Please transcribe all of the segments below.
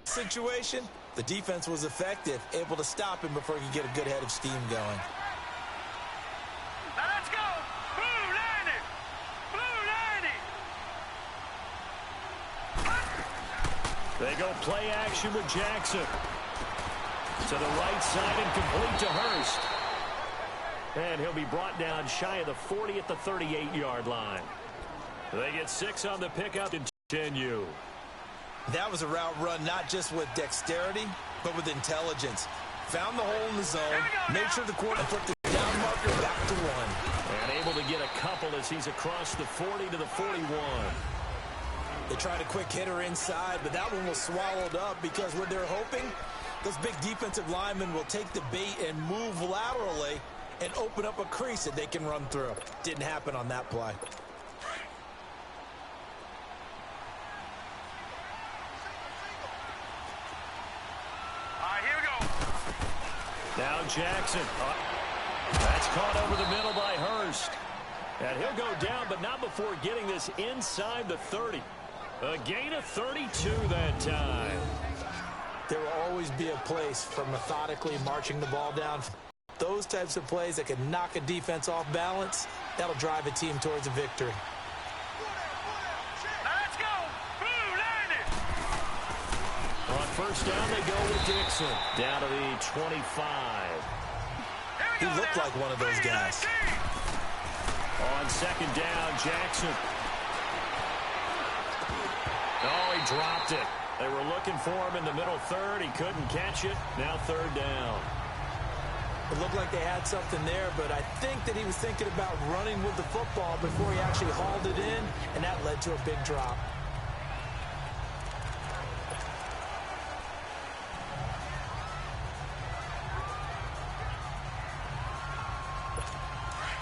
situation, the defense was effective, able to stop him before he could get a good head of steam going. Now let's go! Blue 90! Blue 90! They go play action with Jackson. To the right side and complete to Hurst. And he'll be brought down shy of the 40 at the 38-yard line. They get 6 on the pickup and continue. That was a route run not just with dexterity, but with intelligence. Found the hole in the zone, made sure the quarterback put the down marker back to 1. And able to get a couple as he's across the 40 to the 41. They tried a quick hitter inside, but that one was swallowed up because what they're hoping, those big defensive linemen will take the bait and move laterally and open up a crease that they can run through. Didn't happen on that play. Here we go. Now Jackson. That's caught over the middle by Hurst. And he'll go down, but not before getting this inside the 30. A gain of 32 that time. There will always be a place for methodically marching the ball down. Those types of plays that can knock a defense off balance, that'll drive a team towards a victory. Now let's go. Blue 90! On first down, they go with Dixon. Down to the 25. He looked like one of those guys. On second down, Jackson. Oh, he dropped it. They were looking for him in the middle third. He couldn't catch it. Now third down. It looked like they had something there, but I think that he was thinking about running with the football before he actually hauled it in, and that led to a big drop.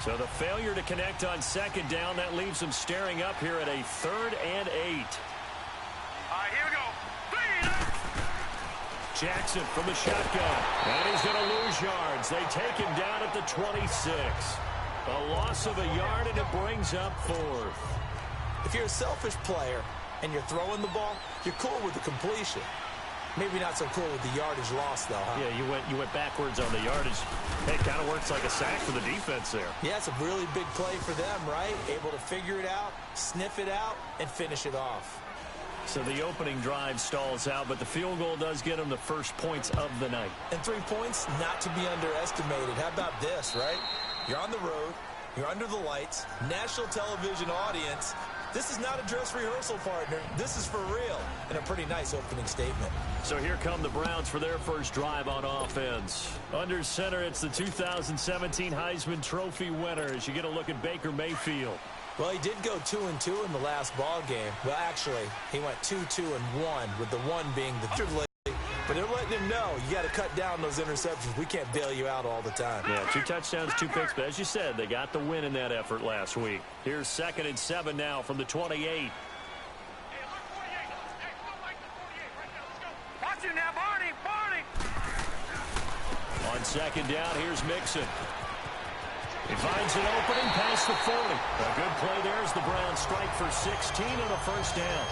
So the failure to connect on second down, that leaves them staring up here at a 3rd and 8. Here we go. Jackson from the shotgun. And he's going to lose yards. They take him down at the 26. A loss of a yard, and it brings up 4th. If you're a selfish player and you're throwing the ball, you're cool with the completion. Maybe not so cool with the yardage loss, though, huh? Yeah, you went backwards on the yardage. Hey, it kind of works like a sack for the defense there. Yeah, it's a really big play for them, right? Able to figure it out, sniff it out, and finish it off. So the opening drive stalls out, but the field goal does get them the first points of the night. And 3 points, not to be underestimated. How about this, right? You're on the road. You're under the lights. National television audience. This is not a dress rehearsal, partner. This is for real. And a pretty nice opening statement. So here come the Browns for their first drive on offense. Under center, it's the 2017 Heisman Trophy winner as you get a look at Baker Mayfield. Well, he did go 2-2 in the last ball game. Well, actually, he went 2-2-1, with the one being the third leg. But they're letting him know, you got to cut down those interceptions. We can't bail you out all the time. Yeah, 2 touchdowns, 2 picks. But as you said, they got the win in that effort last week. Here's 2nd and 7 now from the 28. Watch it now, Barney. On second down, here's Mixon. He finds an opening past the 40. A good play there as the Browns strike for 16 on a first down.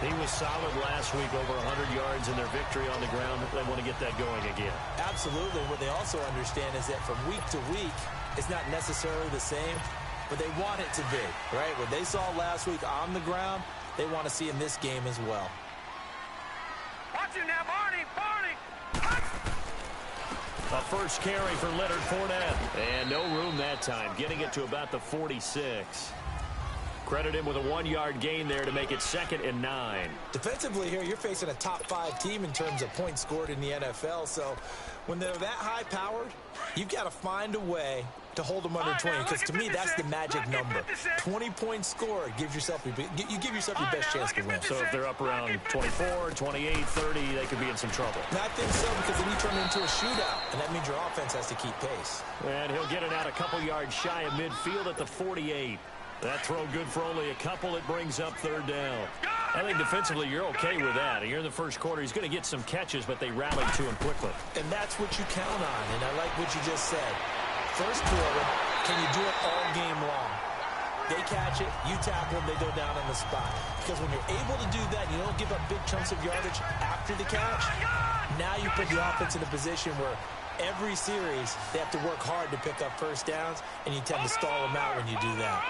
He was solid last week, over 100 yards in their victory on the ground. They want to get that going again. Absolutely. What they also understand is that from week to week, it's not necessarily the same, but they want it to be, right? What they saw last week on the ground, they want to see in this game as well. Watch it now, Barney. A first carry for Leonard Fournette. And no room that time, getting it to about the 46. Credit him with a 1-yard gain there to make it 2nd and 9. Defensively here, you're facing a top 5 team in terms of points scored in the NFL. So when they're that high-powered, you've got to find a way to hold them under 20. Because to me, that's the magic number. 20 points scored gives yourself you give yourself your best chance to win. So if they're up around 24, 28, 30, they could be in some trouble. And I think so, because then you turn it into a shootout, and that means your offense has to keep pace. And he'll get it out a couple yards shy of midfield at the 48. That throw good for only a couple. It brings up 3rd down. I think defensively you're okay with that. You're in the first quarter. He's going to get some catches, but they rally to him quickly. And that's what you count on, and I like what you just said. First quarter, can you do it all game long? They catch it, you tackle them, they go down on the spot. Because when you're able to do that, you don't give up big chunks of yardage after the catch, now you put the offense in a position where every series they have to work hard to pick up first downs, and you tend to stall them out when you do that.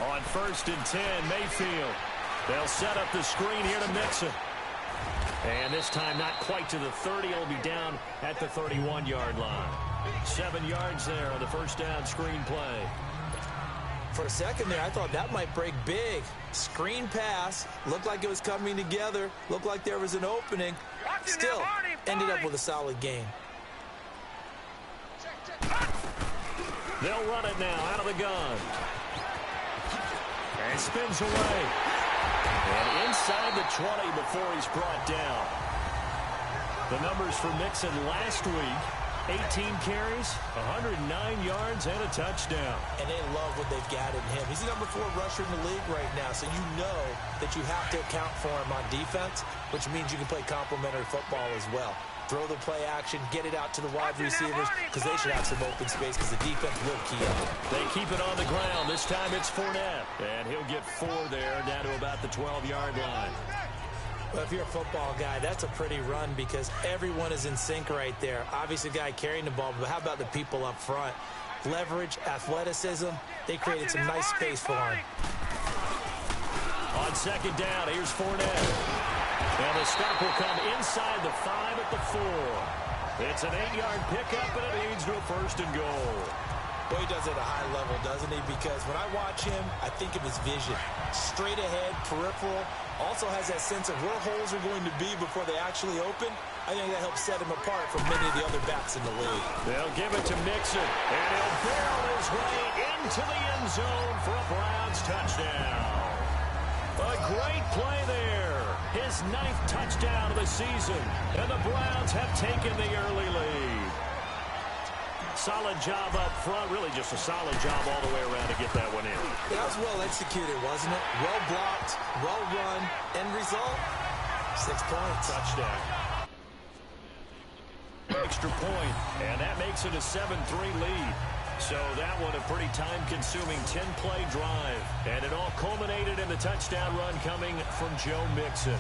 On 1st and 10, Mayfield. They'll set up the screen here to Mixon. And this time not quite to the 30. It'll be down at the 31-yard line. 7 yards there on the first down screen play. For a second there, I thought that might break big. Screen pass. Looked like it was coming together. Looked like there was an opening. Still, ended up with a solid game. They'll run it now out of the gun. And spins away. And inside the 20 before he's brought down. The numbers for Mixon last week: 18 carries, 109 yards, and a touchdown. And they love what they've got in him. He's the number 4 rusher in the league right now, so you know that you have to account for him on defense, which means you can play complementary football as well. Throw the play action, get it out to the wide receivers, because they should have some open space, because the defense will key up. They keep it on the ground. This time it's Fournette, and he'll get 4 there, down to about the 12-yard line. Well, if you're a football guy, that's a pretty run because everyone is in sync right there. Obviously, the guy carrying the ball, but how about the people up front? Leverage, athleticism, they created some nice space for him. On 2nd down, here's Fournette. And the stop will come inside the 5 at the 4. It's an 8-yard pickup, and it leads to a 1st and goal. Well, he does it at a high level, doesn't he? Because when I watch him, I think of his vision. Straight ahead, peripheral. Also has that sense of where holes are going to be before they actually open. I think that helps set him apart from many of the other backs in the league. They'll give it to Mixon, and he'll barrel his way into the end zone for a Browns touchdown. A great play there. His 9th touchdown of the season, and the Browns have taken the early lead. Solid job up front, really just a solid job all the way around to get that one in. That was well executed, wasn't it? Well blocked, well run, end result, 6 points. Touchdown. Extra point, and that makes it a 7-3 lead. So that one a pretty time-consuming 10-play drive. And it all culminated in the touchdown run coming from Joe Mixon.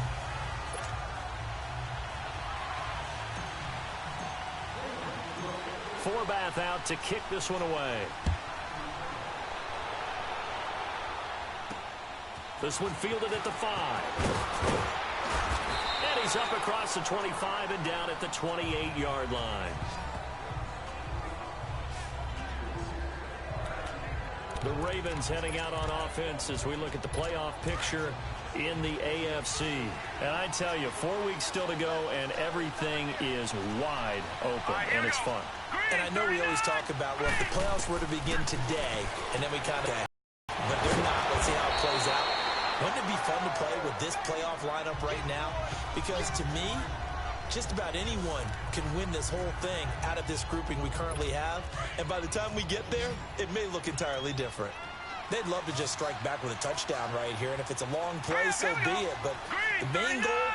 Forbath out to kick this one away. This one fielded at the 5. And he's up across the 25 and down at the 28-yard line. The Ravens heading out on offense as we look at the playoff picture in the AFC. And I tell you, 4 weeks still to go, and everything is wide open, and it's fun. And I know we always talk about, well, if the playoffs were to begin today, and then we kind of, but they're not. Let's see how it plays out. Wouldn't it be fun to play with this playoff lineup right now? Because to me, just about anyone can win this whole thing out of this grouping we currently have. And by the time we get there, it may look entirely different. They'd love to just strike back with a touchdown right here. And if it's a long play, so be it. But the main goal,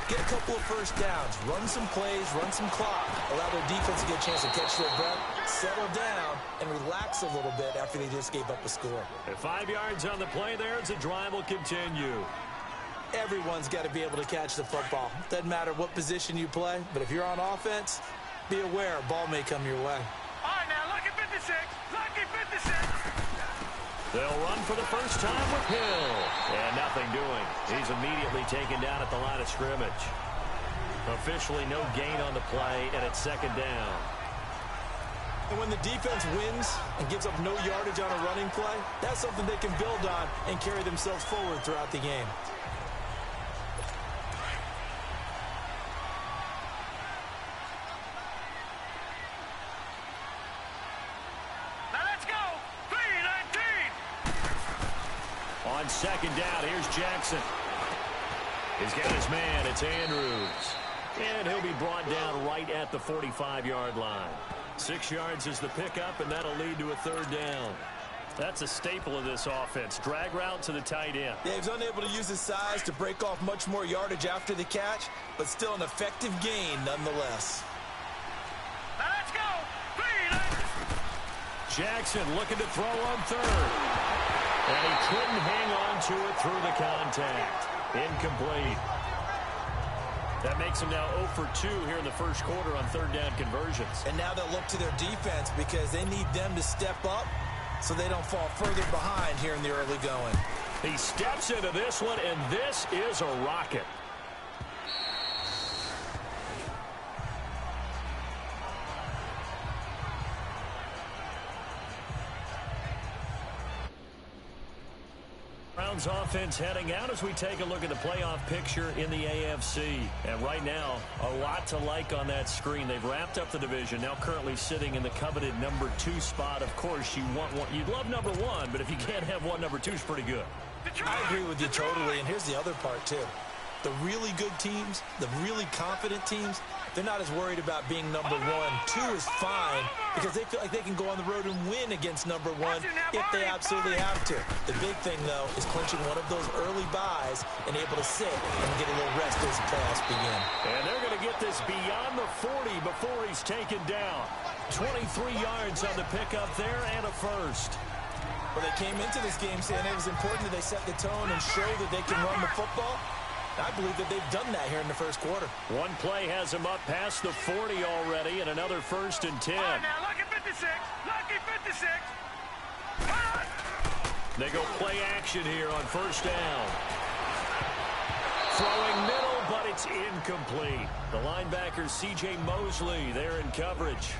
get a couple of first downs, run some plays, run some clock, allow their defense to get a chance to catch their breath, settle down, and relax a little bit after they just gave up a score. At 5 yards on the play there, the drive will continue. Everyone's got to be able to catch the football. Doesn't matter what position you play, but if you're on offense, be aware a ball may come your way. All right, now, lucky 56. Lucky 56. They'll run for the first time with Hill. And nothing doing. He's immediately taken down at the line of scrimmage. Officially no gain on the play, and it's 2nd down. And when the defense wins and gives up no yardage on a running play, that's something they can build on and carry themselves forward throughout the game. On 2nd down, here's Jackson. He's got his man. It's Andrews. And he'll be brought down right at the 45-yard line. 6 yards is the pickup, and that'll lead to a 3rd down. That's a staple of this offense. Drag route to the tight end. Yeah, he's unable to use his size to break off much more yardage after the catch, but still an effective gain nonetheless. Now let's go. Jackson looking to throw on third. And he couldn't hang on to it through the contact. Incomplete. That makes him now 0 for 2 here in the first quarter on third down conversions. And now they'll look to their defense because they need them to step up so they don't fall further behind here in the early going. He steps into this one, and this is a rocket. Browns offense heading out as we take a look at the playoff picture in the AFC. And right now, a lot to like on that screen. They've wrapped up the division, now currently sitting in the coveted number 2 spot. Of course, you want one. You'd love number 1, but if you can't have one, number 2 is pretty good. I agree with you totally, and here's the other part, too. The really good teams, the really confident teams, they're not as worried about being number 1. 2 is fine because they feel like they can go on the road and win against number 1 if they absolutely have to. The big thing, though, is clinching one of those early buys and able to sit and get a little rest as the playoffs begin. And they're going to get this beyond the 40 before he's taken down. 23 yards on the pickup there and a first. Well, they came into this game saying it was important that they set the tone and show that they can run the football. I believe that they've done that here in the first quarter. One play has them up past the 40 already, and another 1st and 10. Now, lucky 56. Lucky 56. They go play action here on first down. Throwing middle, but it's incomplete. The linebacker, C.J. Mosley, there in coverage.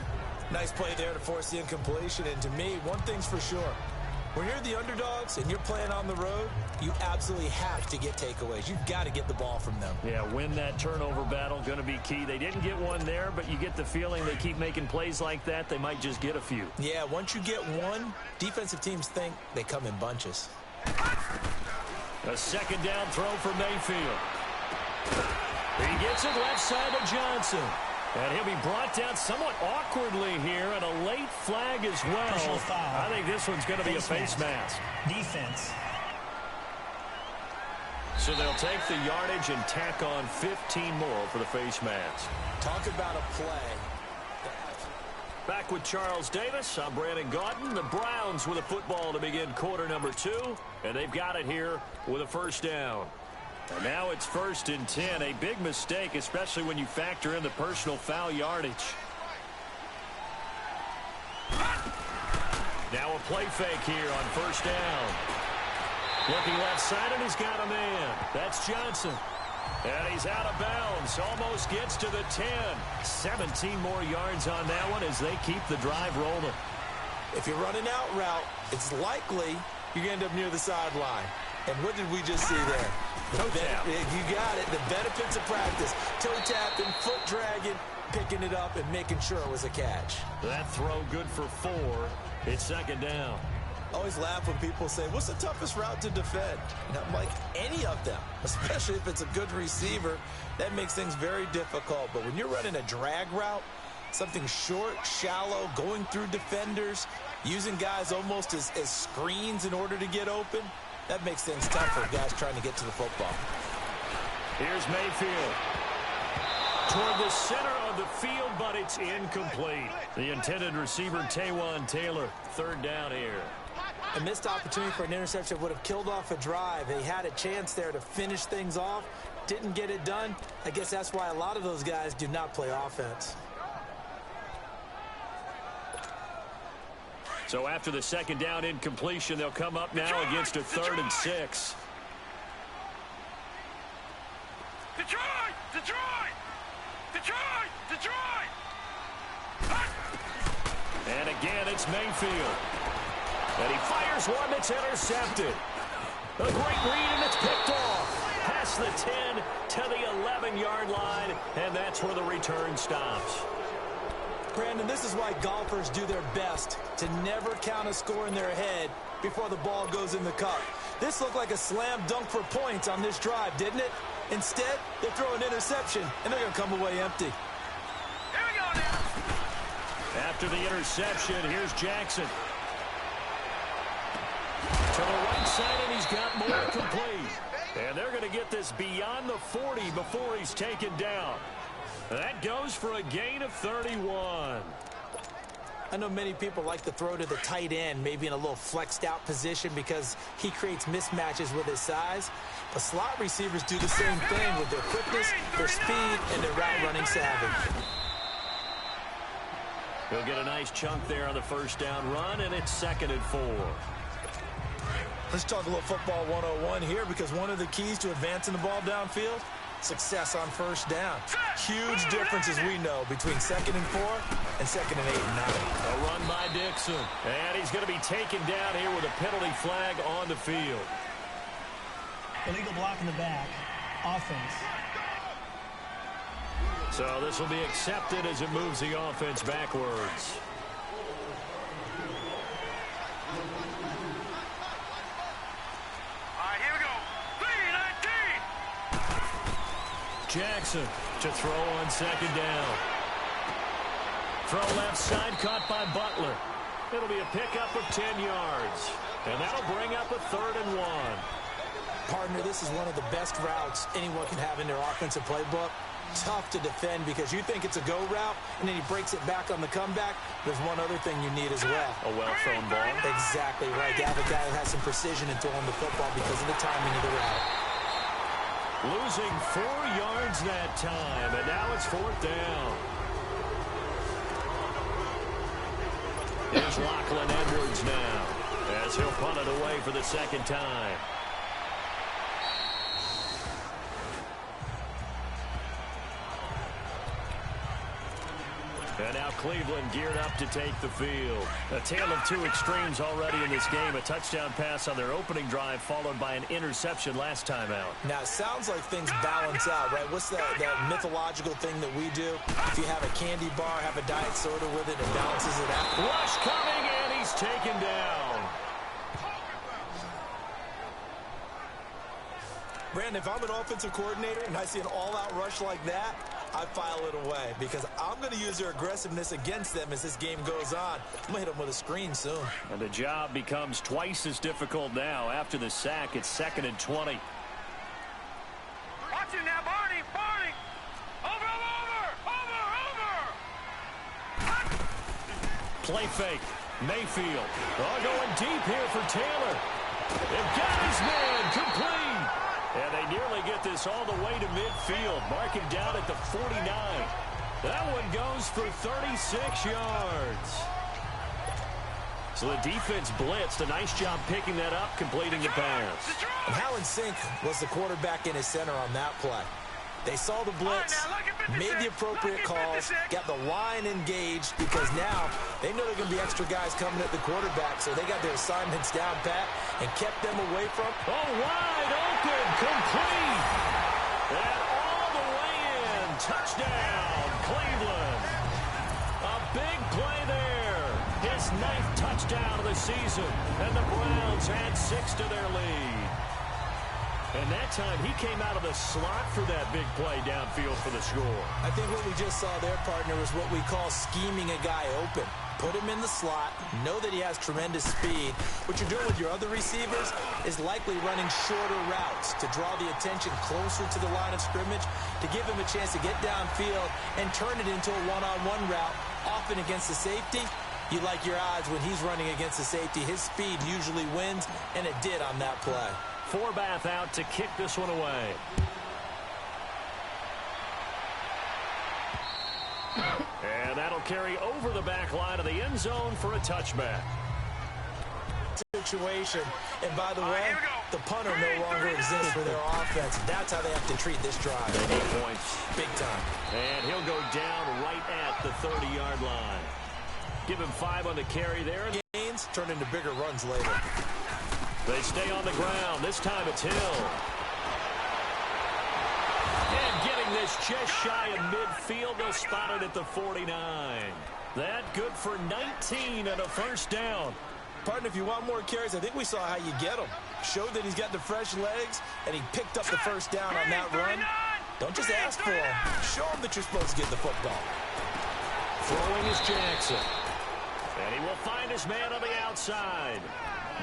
Nice play there to force the incompletion. And to me, one thing's for sure. When you're the underdogs and you're playing on the road, you absolutely have to get takeaways. You've got to get the ball from them. Yeah, win that turnover battle, going to be key. They didn't get one there, but you get the feeling they keep making plays like that, they might just get a few. Yeah, once you get one, defensive teams think they come in bunches. A second down throw for Mayfield. He gets it left side to Johnson. And he'll be brought down somewhat awkwardly here, and a late flag as well. I think this one's going to be a face mask. Defense. So they'll take the yardage and tack on 15 more for the face mask. Talk about a play. Back with Charles Davis. I'm Brandon Gaudin. The Browns with a football to begin quarter number 2, and they've got it here with a first down. And now it's 1st and 10. A big mistake, especially when you factor in the personal foul yardage. Now a play fake here on first down. Looking left side, and he's got a man. That's Johnson. And he's out of bounds. Almost gets to the 10. 17 more yards on that one as they keep the drive rolling. If you're running out route, it's likely you're going to end up near the sideline. And what did we just see there? Toe tap. You got it. The benefits of practice. Toe tapping, foot dragging, picking it up, and making sure it was a catch. That throw good for 4. It's second down. I always laugh when people say, what's the toughest route to defend? And I'm like, any of them, especially if it's a good receiver. That makes things very difficult. But when you're running a drag route, something short, shallow, going through defenders, using guys almost as screens in order to get open, that makes things tough for guys trying to get to the football. Here's Mayfield. Toward the center of the field, but it's incomplete. The intended receiver, Taywan Taylor. Third down here. A missed opportunity for an interception would have killed off a drive. They had a chance there to finish things off. Didn't get it done. I guess that's why a lot of those guys do not play offense. So after the second down incompletion, they'll come up now against a 3rd and 6. Detroit! Detroit! Detroit! Detroit! And again, it's Mayfield. And he fires one that's intercepted. A great read, and it's picked off. Past the 10 to the 11-yard line, and that's where the return stops. Brandon, this is why golfers do their best to never count a score in their head before the ball goes in the cup. This looked like a slam dunk for points on this drive, didn't it? Instead, they throw an interception, and they're going to come away empty. Here we go now. After the interception, here's Jackson. To the right side, and he's got more complete. And they're going to get this beyond the 40 before he's taken down. That goes for a gain of 31. I know many people like to throw to the tight end, maybe in a little flexed out position because he creates mismatches with his size. But slot receivers do the same thing with their quickness, their speed, and their route running savvy. He'll get a nice chunk there on the first down run, and it's 2nd and 4. Let's talk a little football 101 here, because one of the keys to advancing the ball downfield, success on first down. Huge difference, as we know, between 2nd and 4 and 2nd and 8 and 9. A run by Dixon, and he's going to be taken down here with a penalty flag on the field. Illegal block in the back. Offense. So this will be accepted as it moves the offense backwards. All right, here we go. 3-19. Jackson to throw on 2nd down. Throw left side, caught by Butler. It'll be a pickup of 10 yards. And that'll bring up a 3rd and 1. Partner, this is one of the best routes anyone can have in their offensive playbook. Tough to defend because you think it's a go route, and then he breaks it back on the comeback. There's one other thing you need as well. A well-thrown ball. Exactly right. You have a guy who has some precision in throwing the football because of the timing of the route. Losing 4 yards that time, and now it's 4th down. Here's Lachlan Edwards now, as he'll punt it away for the 2nd time. And now Cleveland geared up to take the field. A tale of two extremes already in this game. A touchdown pass on their opening drive, followed by an interception last time out. Now, it sounds like things balance out, right? What's that mythological thing that we do? If you have a candy bar, have a diet soda with it, it balances it out. Rush coming, and he's taken down. Brandon, if I'm an offensive coordinator and I see an all-out rush like that, I file it away because I'm going to use their aggressiveness against them as this game goes on. I'm going to hit them with a screen soon. And the job becomes twice as difficult now. After the sack, it's 2nd and 20. Watch it now, Barney. Barney. Over. Play fake. Mayfield. Oh, going deep here for Taylor. They've got his man complete. And they nearly get this all the way to midfield. Marking down at the 49. That one goes for 36 yards. So the defense blitzed. A nice job picking that up, completing the pass. And how in sync was the quarterback and his center on that play? They saw the blitz, made the appropriate calls, got the line engaged because now they know there are going to be extra guys coming at the quarterback, so they got their assignments down pat and kept them away from. Oh, wide open, complete, and all the way in. Touchdown, Cleveland. A big play there. His 9th touchdown of the season, and the Browns add 6 to their lead. And that time, he came out of the slot for that big play downfield for the score. I think what we just saw there, partner, is what we call scheming a guy open. Put him in the slot, know that he has tremendous speed. What you're doing with your other receivers is likely running shorter routes to draw the attention closer to the line of scrimmage, to give him a chance to get downfield and turn it into a one-on-one route, often against the safety. You like your odds when he's running against the safety. His speed usually wins, and it did on that play. Forbath out to kick this one away. And that'll carry over the back line of the end zone for a touchback. Situation, and by the way, the punter no longer exists for their offense. That's how they have to treat this drive. They need points. Big time. And he'll go down right at the 30-yard line. Give him 5 on the carry there. Gains turn into bigger runs later. They stay on the ground. This time it's Hill. And getting this just shy of midfield. They'll spot it at the 49. That good for 19 and a first down. Partner, if you want more carries, I think we saw how you get them. Showed that he's got the fresh legs, and he picked up the first down on that run. Don't just ask for him. Show him that you're supposed to get the football. Throwing is Jackson. And he will find his man on the outside.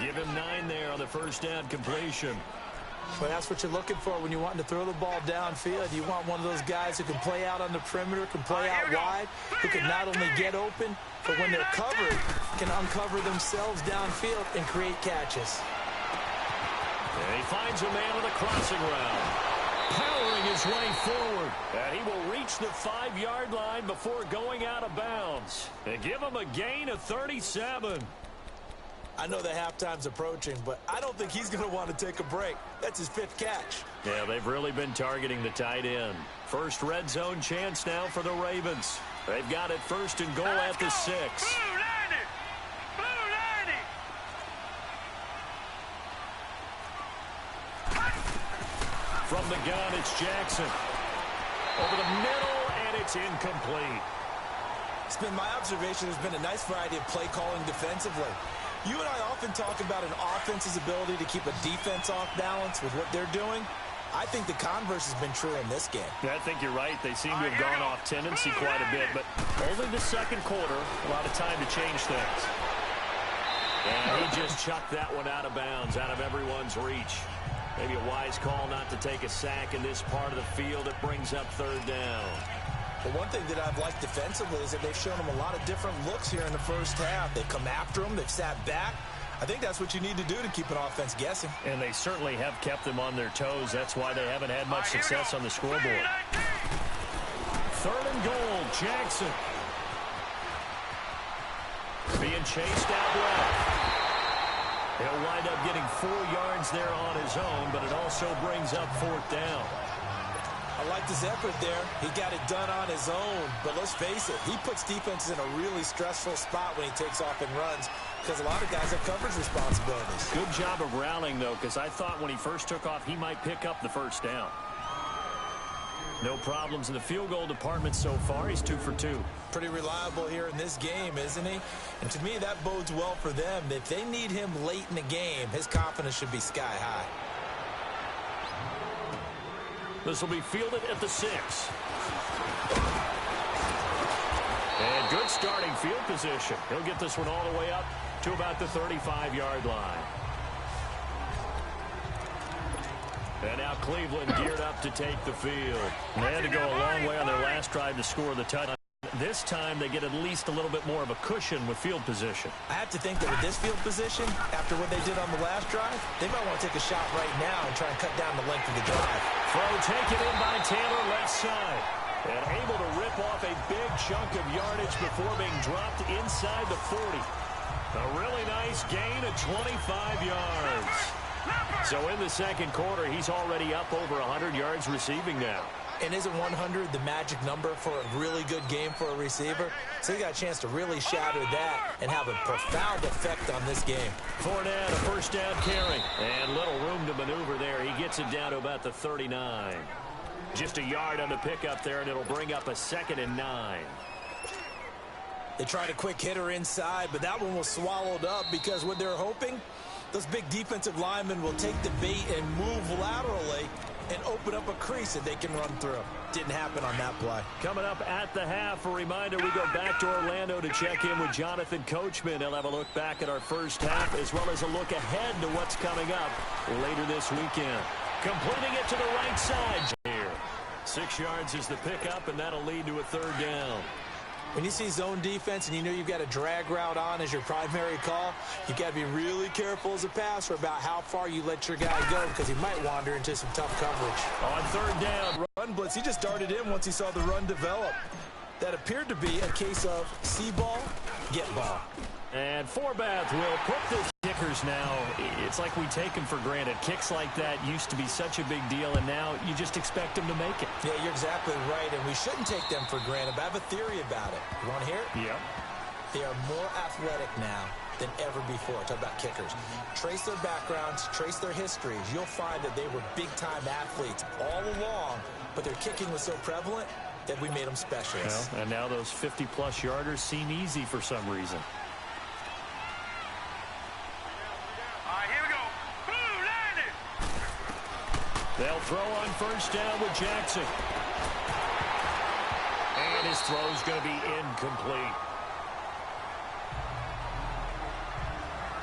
Give him 9 there on the first down completion. Well, that's what you're looking for when you're wanting to throw the ball downfield. You want one of those guys who can play out on the perimeter, can play out wide, who can not only get open, but when they're covered, can uncover themselves downfield and create catches. And he finds a man on the crossing route, powering his way forward. And he will reach the 5-yard line before going out of bounds. And give him a gain of 37. I know that halftime's approaching, but I don't think he's going to want to take a break. That's his 5th catch. Yeah, they've really been targeting the tight end. First red zone chance now for the Ravens. They've got it 1st and goal at the 6. Blue 90. Blue 90. From the gun, it's Jackson. Over the middle, and it's incomplete. It's been my observation there's been a nice variety of play calling defensively. You and I often talk about an offense's ability to keep a defense off balance with what they're doing. I think the converse has been true in this game. Yeah, I think you're right. They seem to have gone off tendency quite a bit, but only the 2nd quarter, a lot of time to change things. And he just chucked that one out of bounds, out of everyone's reach. Maybe a wise call not to take a sack in this part of the field. It brings up 3rd down. But one thing that I've liked defensively is that they've shown them a lot of different looks here in the first half. They've come after them. They've sat back. I think that's what you need to do to keep an offense guessing. And they certainly have kept them on their toes. That's why they haven't had much success on the scoreboard. 3rd and goal, Jackson. Being chased out left. He'll wind up getting 4 yards there on his own, but it also brings up 4th down. I like his effort there. He got it done on his own. But let's face it, he puts defenses in a really stressful spot when he takes off and runs because a lot of guys have coverage responsibilities. Good job of rallying, though, because I thought when he first took off, he might pick up the 1st down. No problems in the field goal department so far. He's 2 for 2. Pretty reliable here in this game, isn't he? And to me, that bodes well for them. If they need him late in the game, his confidence should be sky high. This will be fielded at the 6. And good starting field position. He'll get this one all the way up to about the 35-yard line. And now Cleveland geared up to take the field. They had to go a long way on their last drive to score the touchdown. This time they get at least a little bit more of a cushion with field position. I have to think that with this field position, after what they did on the last drive, they might want to take a shot right now and try and cut down the length of the drive. Throw taken in by Taylor, left side. And able to rip off a big chunk of yardage before being dropped inside the 40. A really nice gain of 25 yards. So in the 2nd quarter, he's already up over 100 yards receiving now. And isn't 100 the magic number for a really good game for a receiver? So he got a chance to really shatter that and have a profound effect on this game. Fournette, a 1st down carry. And little room to maneuver there. He gets it down to about the 39. Just a yard on the pickup there, and it'll bring up a 2nd and 9. They tried a quick hitter inside, but that one was swallowed up because what they're hoping, those big defensive linemen will take the bait and move laterally and open up a crease that they can run through. Didn't happen on that play. Coming up at the half, a reminder, we go back to Orlando to check in with Jonathan Coachman. He'll have a look back at our first half as well as a look ahead to what's coming up later this weekend. Completing it to the right side here. 6 yards is the pickup, and that'll lead to a 3rd down. When you see zone defense and you know you've got a drag route on as your primary call, you got to be really careful as a passer about how far you let your guy go because he might wander into some tough coverage. On 3rd down. Run blitz. He just darted in once he saw the run develop. That appeared to be a case of see ball, get ball. And Forbath will put the kickers now. It's like we take them for granted. Kicks like that used to be such a big deal, and now you just expect them to make it. Yeah, you're exactly right, and we shouldn't take them for granted, but I have a theory about it. You want to hear it? Yeah. They are more athletic now than ever before. Talk about kickers. Trace their backgrounds, trace their histories. You'll find that they were big-time athletes all along, but their kicking was so prevalent that we made them specialists. Well, and now those 50-plus yarders seem easy for some reason. They'll throw on 1st down with Jackson. And his throw's going to be incomplete.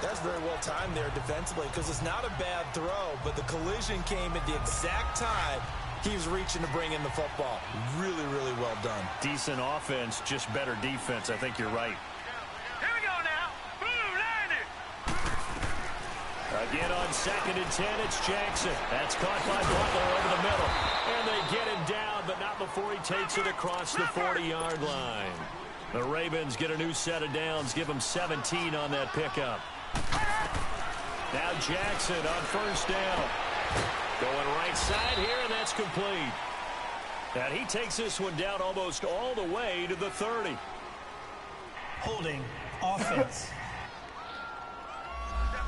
That's very well timed there defensively because it's not a bad throw, but the collision came at the exact time he was reaching to bring in the football. Really, really well done. Decent offense, just better defense. I think you're right. Here we go now. Blue line it. Again on 2nd and 10, it's Jackson. That's caught by Butler over the middle. And they get him down, but not before he takes it across the 40-yard line. The Ravens get a new set of downs, give them 17 on that pickup. Now Jackson on 1st down. Going right side here, and that's complete. And he takes this one down almost all the way to the 30. Holding offense.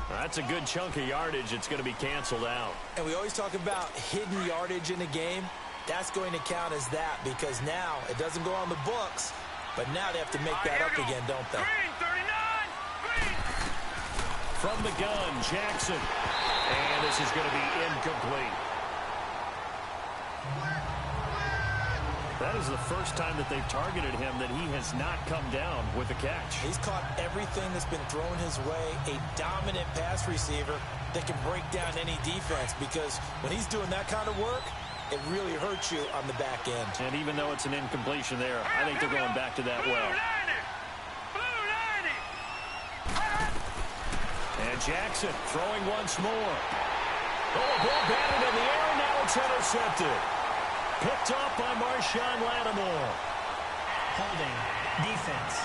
That's a good chunk of yardage. It's going to be canceled out. And we always talk about hidden yardage in a game. That's going to count as that because now it doesn't go on the books, but now they have to make that up again, don't they? Green, 39. Green. From the gun, Jackson. And this is going to be incomplete. That is the first time that they've targeted him that he has not come down with a catch. He's caught everything that's been thrown his way. A dominant pass receiver that can break down any defense because when he's doing that kind of work, it really hurts you on the back end. And even though it's an incompletion there, I think they're going back to that well. And Jackson throwing once more. Oh, ball batted in the air, and now it's intercepted. Picked off by Marshawn Lattimore. Holding defense.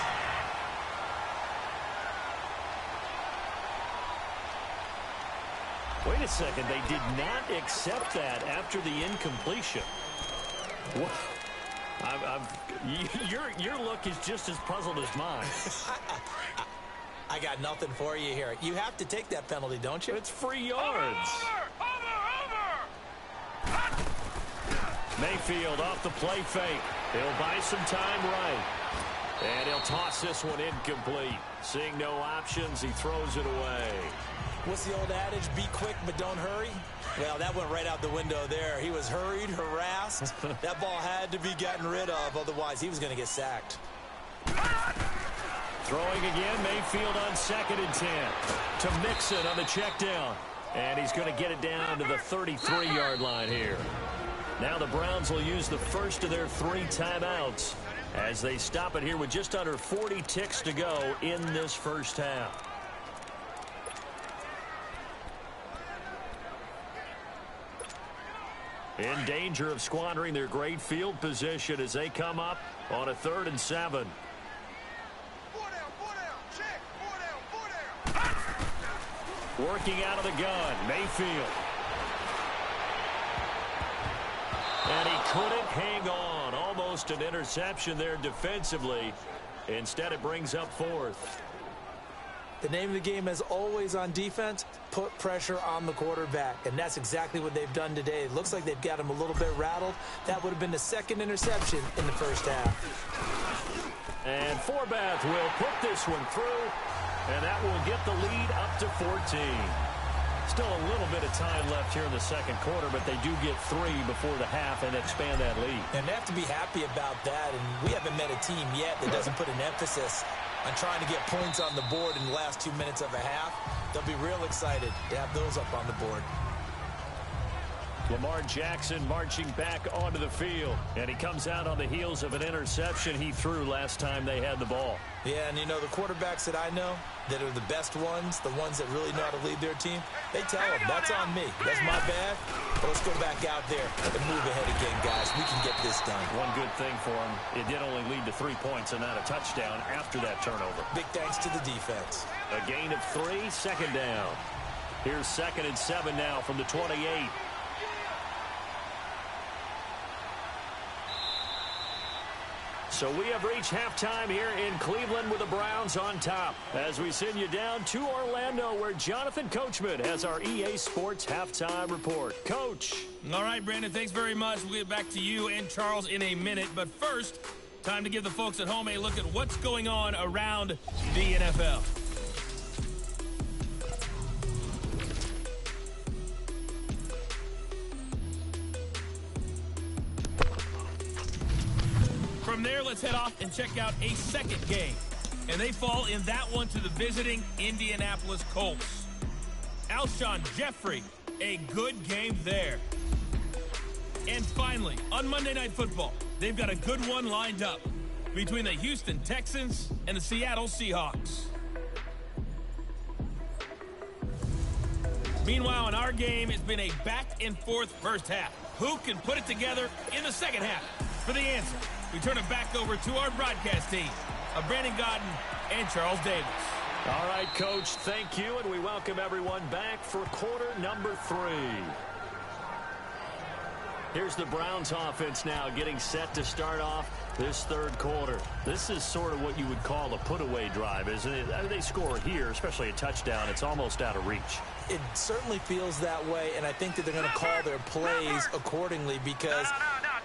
Wait a second. They did not accept that after the incompletion. What? Your look is just as puzzled as mine. I got nothing for you here. You have to take that penalty, don't you? It's free yards. Over. Mayfield off the play fake. He'll buy some time right. And he'll toss this one incomplete. Seeing no options, he throws it away. What's the old adage? Be quick, but don't hurry. Well, that went right out the window there. He was hurried, harassed. That ball had to be gotten rid of. Otherwise, he was going to get sacked. Throwing again, Mayfield on 2nd and 10. To Mixon on the check down. And he's going to get it down to the 33-yard line here. Now the Browns will use the first of their 3 timeouts as they stop it here with just under 40 ticks to go in this first half. In danger of squandering their great field position as they come up on a 3rd and 7. Working out of the gun, Mayfield. And he couldn't hang on. Almost an interception there defensively. Instead, it brings up 4th. The name of the game, as always on defense, put pressure on the quarterback. And that's exactly what they've done today. It looks like they've got him a little bit rattled. That would have been the 2nd interception in the first half. And Forbath will put this one through. And that will get the lead up to 14. Still a little bit of time left here in the 2nd quarter, but they do get 3 before the half and expand that lead. And they have to be happy about that. And we haven't met a team yet that doesn't put an emphasis on trying to get points on the board in the last 2 minutes of a half. They'll be real excited to have those up on the board. Lamar Jackson marching back onto the field. And he comes out on the heels of an interception he threw last time they had the ball. Yeah, and you know, the quarterbacks that I know that are the best ones, the ones that really know how to lead their team, they tell them, that's on me. That's my bad. But let's go back out there and move ahead again, guys. We can get this done. One good thing for him, it did only lead to 3 points and not a touchdown after that turnover. Big thanks to the defense. A gain of 3, 2nd down. Here's 2nd and 7 now from the 28. So we have reached halftime here in Cleveland with the Browns on top. As we send you down to Orlando where Jonathan Coachman has our EA Sports Halftime Report. Coach. All right, Brandon, thanks very much. We'll get back to you and Charles in a minute. But first, time to give the folks at home a look at what's going on around the NFL. From there, let's head off and check out a second game. and they fall in that one to the visiting Indianapolis Colts. Alshon Jeffrey, a good game there. And finally, on Monday Night Football, they've got a good one lined up between the Houston Texans and the Seattle Seahawks. Meanwhile, in our game, it's been a back-and-forth first half. Who can put it together in the second half? For the answer, we turn it back over to our broadcast team of Brandon Godden and Charles Davis. All right, Coach, thank you, and we welcome everyone back for quarter number 3. Here's the Browns offense now getting set to start off this third quarter. This is sort of what you would call a put-away drive, isn't it? They score here, especially a touchdown. It's almost out of reach. It certainly feels that way, and I think that they're going to call their plays accordingly because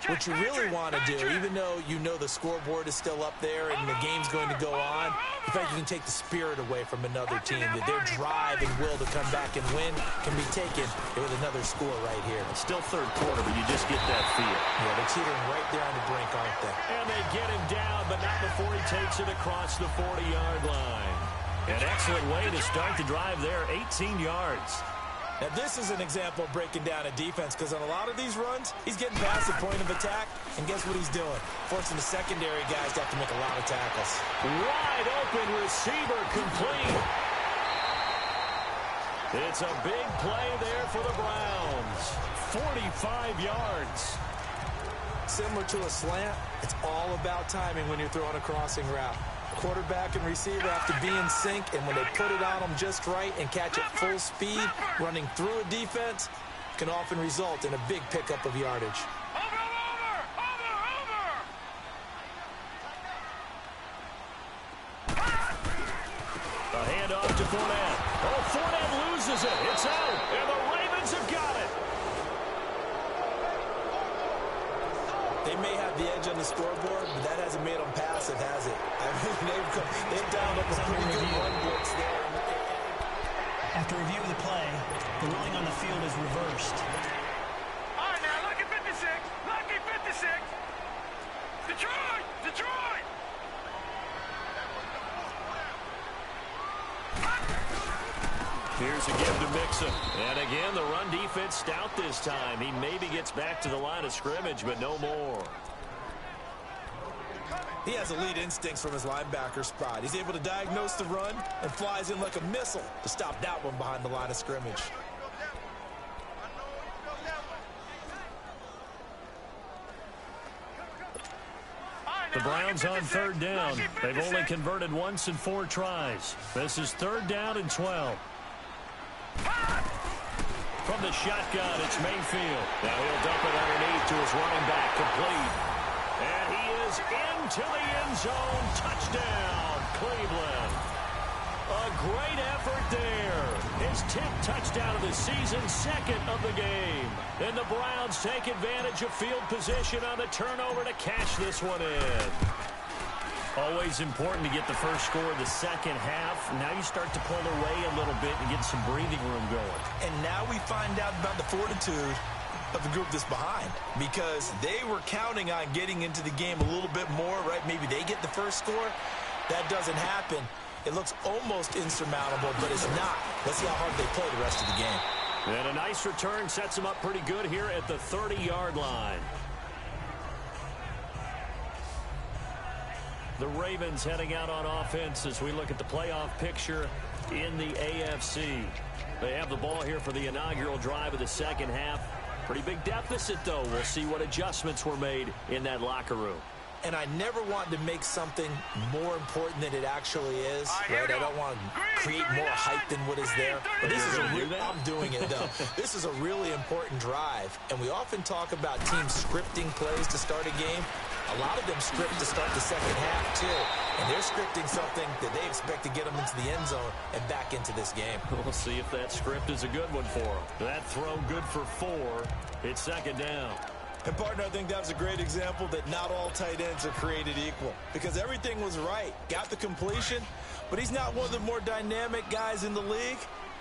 what you really want to do, even though you know the scoreboard is still up there and the game's going to go on, in fact, you can take the spirit away from another team, that their drive and will to come back and win can be taken with another score right here. It's still third quarter, but you just get that feel. Yeah, they're teetering right there on the brink, aren't they? And they get him down, but not before he takes it across the 40-yard line. An excellent way to start the drive there, 18 yards. Now, this is an example of breaking down a defense because on a lot of these runs, he's getting past the point of attack, and guess what he's doing? Forcing the secondary guys to have to make a lot of tackles. Wide open receiver complete. It's a big play there for the Browns. 45 yards. Similar to a slant, it's all about timing when you're throwing a crossing route. Quarterback and receiver have to be in sync, and when they put it on them just right and catch it full speed, running through a defense can often result in a big pickup of yardage. A handoff to Fournette. Oh, Fournette loses it. It's out, and the Ravens have got it. They may have the edge on the scoreboard, but that hasn't made them passive, has it? I mean, they've dialed up a pretty good run blitz there. After review of the play, the ruling on the field is reversed. All right, now, lucky 56. Lucky 56. Detroit! Detroit! Here's a give to Mixon. And again, the run defense stout this time. He maybe gets back to the line of scrimmage, but no more. He has elite instincts from his linebacker spot. He's able to diagnose the run and flies in like a missile to stop that one behind the line of scrimmage. The Browns on third down. They've only converted once in 4 tries. This is third down and 12. From the shotgun, it's Mayfield. Now he'll dump it underneath to his running back, complete. And he is into the end zone. Touchdown, Cleveland. A great effort there. His 10th touchdown of the season, second of the game. And the Browns take advantage of field position on the turnover to cash this one in. Always important to get the first score of the second half. Now you start to pull away a little bit and get some breathing room going. And now we find out about the fortitude of the group that's behind, because they were counting on getting into the game a little bit more, right? Maybe they get the first score. That doesn't happen. It looks almost insurmountable, but it's not. Let's see how hard they play the rest of the game. And a nice return sets them up pretty good here at the 30-yard line. The Ravens heading out on offense as we look at the playoff picture in the AFC. They have the ball here for the inaugural drive of the second half. Pretty big deficit, though. We'll see what adjustments were made in that locker room. And I never want to make something more important than it actually is, right? I don't want to create more hype than what is there. But this is I'm doing it, though. This is a really important drive. And we often talk about teams scripting plays to start a game. A lot of them script to start the second half, too. And they're scripting something that they expect to get them into the end zone and back into this game. We'll see if that script is a good one for them. That throw good for 4. It's second down. And, partner, I think that was a great example that not all tight ends are created equal, because everything was right. Got the completion, but he's not one of the more dynamic guys in the league.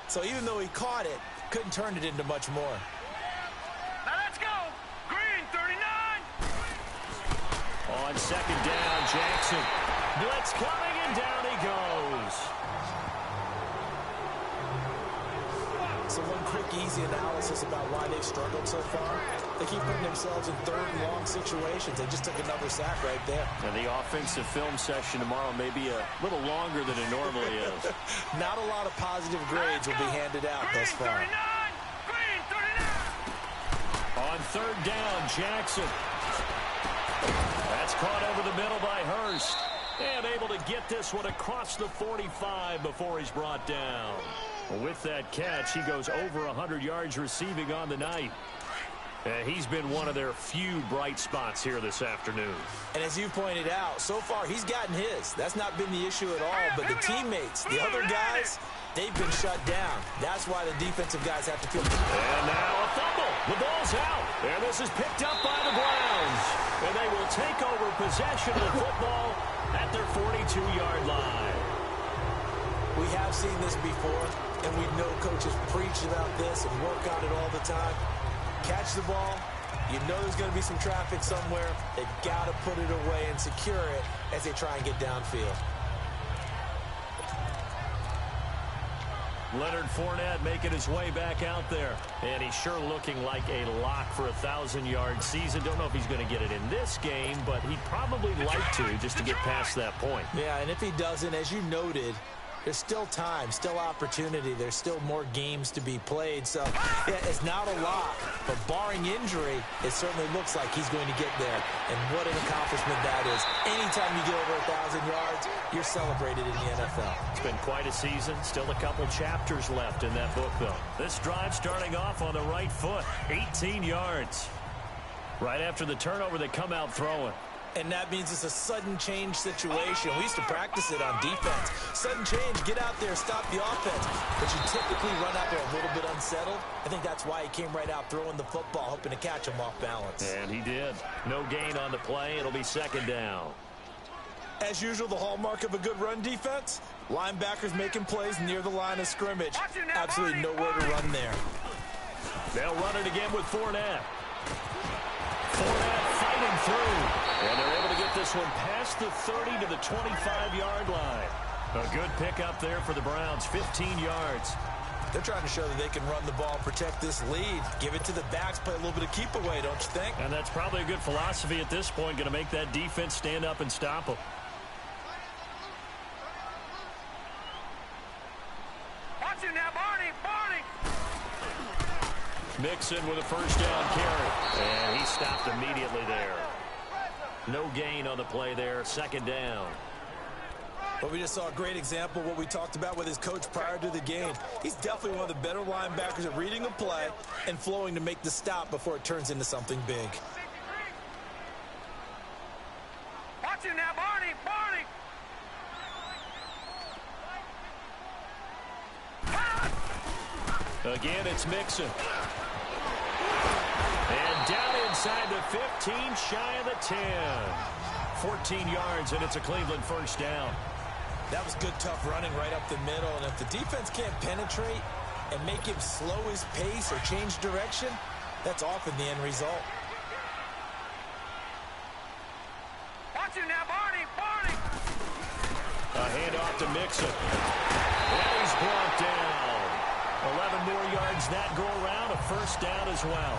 So even though he caught it, couldn't turn it into much more. Now let's go. Green, 39. On second down, Jackson. Blitz coming, and down he So one quick, easy analysis about why they've struggled so far. They keep putting themselves in third and long situations. They just took another sack right there. And the offensive film session tomorrow may be a little longer than it normally is. Not a lot of positive grades will be handed out thus far. Green 39. On third down, Jackson. That's caught over the middle by Hurst. And able to get this one across the 45 before he's brought down. With that catch, he goes over 100 yards receiving on the night. He's been one of their few bright spots here this afternoon. And as you pointed out, so far he's gotten his. That's not been the issue at all. But the teammates, the other guys, they've been shut down. That's why the defensive guys have to feel. And now a fumble. The ball's out. And this is picked up by the Browns. And they will take over possession of the football at their 42-yard line. We have seen this before, and we know coaches preach about this and work on it all the time. Catch the ball. You know there's going to be some traffic somewhere. They've got to put it away and secure it as they try and get downfield. Leonard Fournette making his way back out there. And he's sure looking like a lock for a 1,000-yard season. Don't know if he's going to get it in this game, but he'd probably like to just to get past that point. Yeah, and if he doesn't, as you noted, there's still time, still opportunity. There's still more games to be played. So, yeah, it's not a lot. But barring injury, it certainly looks like he's going to get there. And what an accomplishment that is. Anytime you get over 1,000 yards, you're celebrated in the NFL. It's been quite a season. Still a couple chapters left in that book, though. This drive starting off on the right foot. 18 yards. Right after the turnover, they come out throwing. And that means it's a sudden change situation. We used to practice it on defense. Sudden change, get out there, stop the offense. But you typically run out there a little bit unsettled. I think that's why he came right out throwing the football, hoping to catch him off balance. And he did. No gain on the play. It'll be second down. As usual, the hallmark of a good run defense, linebackers making plays near the line of scrimmage. Absolutely nowhere to run there. They'll run it again with Fournette. Fournette fighting through. And they're able to get this one past the 30 to the 25-yard line. A good pickup there for the Browns, 15 yards. They're trying to show that they can run the ball, protect this lead. Give it to the backs, play a little bit of keep away, don't you think? And that's probably a good philosophy at this point, going to make that defense stand up and stop them. Watch it now, Barney. Mixon with a first down carry. And he stopped immediately there. No gain on the play there. Second down. Well, we just saw a great example of what we talked about with his coach prior to the game. He's definitely one of the better linebackers at reading a play and flowing to make the stop before it turns into something big. Watch it now, Barney. Again, it's Mixon. And down inside the 15, shy of the 10. 14 yards, and it's a Cleveland first down. That was good, tough running right up the middle. And if the defense can't penetrate and make him slow his pace or change direction, that's often the end result. Watch it now, Barney. A handoff to Mixon. And he's brought down. 11 more yards that go around, a first down as well.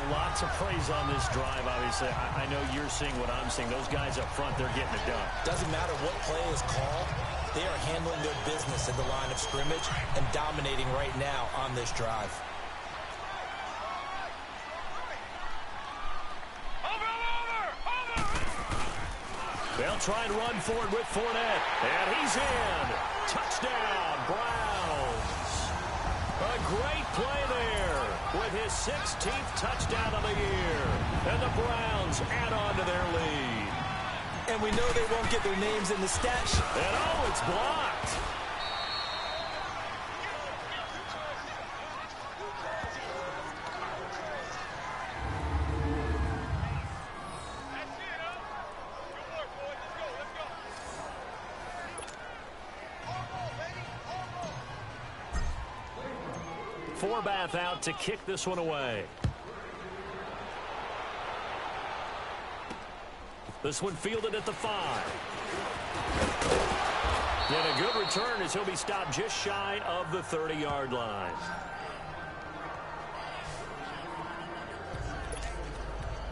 Lots of praise on this drive, obviously. I know you're seeing what I'm seeing. Those guys up front, they're getting it done. Doesn't matter what play is called. They are handling their business at the line of scrimmage and dominating right now on this drive. Over. They'll try and run forward with Fournette. And he's in. Touchdown, Browns. A great play there with his 16th touchdown of the year. And the Browns add on to their lead. And we know they won't get their names in the stat sheet. And oh, it's blocked. Forbath out to kick this one away. This one fielded at the 5. And a good return as he'll be stopped just shy of the 30-yard line.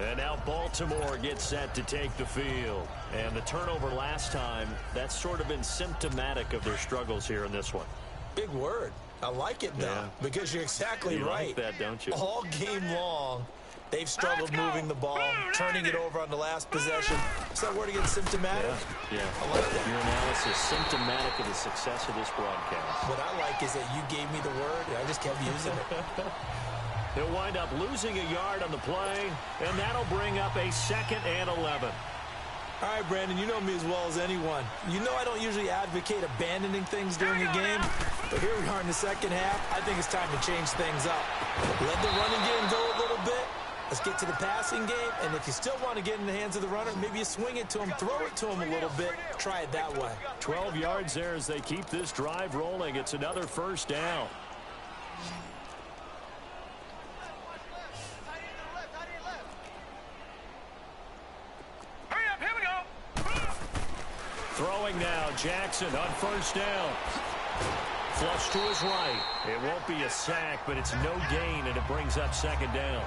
And now Baltimore gets set to take the field. And the turnover last time, that's sort of been symptomatic of their struggles here in this one. Big word. I like it, though, because you're exactly right. You like that, don't you? All game long, they've struggled moving the ball, turning it over on the last possession. Is that word again, symptomatic? Yeah. I like that. Your analysis, symptomatic of the success of this broadcast. What I like is that you gave me the word, and I just kept using it. They'll wind up losing a yard on the play, and that'll bring up a 2nd and 11. All right, Brandon, you know me as well as anyone. You know I don't usually advocate abandoning things during a game, but here we are in the second half. I think it's time to change things up. Let the running game go a little bit. Let's get to the passing game, and if you still want to get in the hands of the runner, maybe you swing it to him, throw it to him a little bit, try it that way. 12 yards there as they keep this drive rolling. It's another first down. Throwing now, Jackson on first down. Flush to his right. It won't be a sack, but it's no gain, and it brings up 2nd down.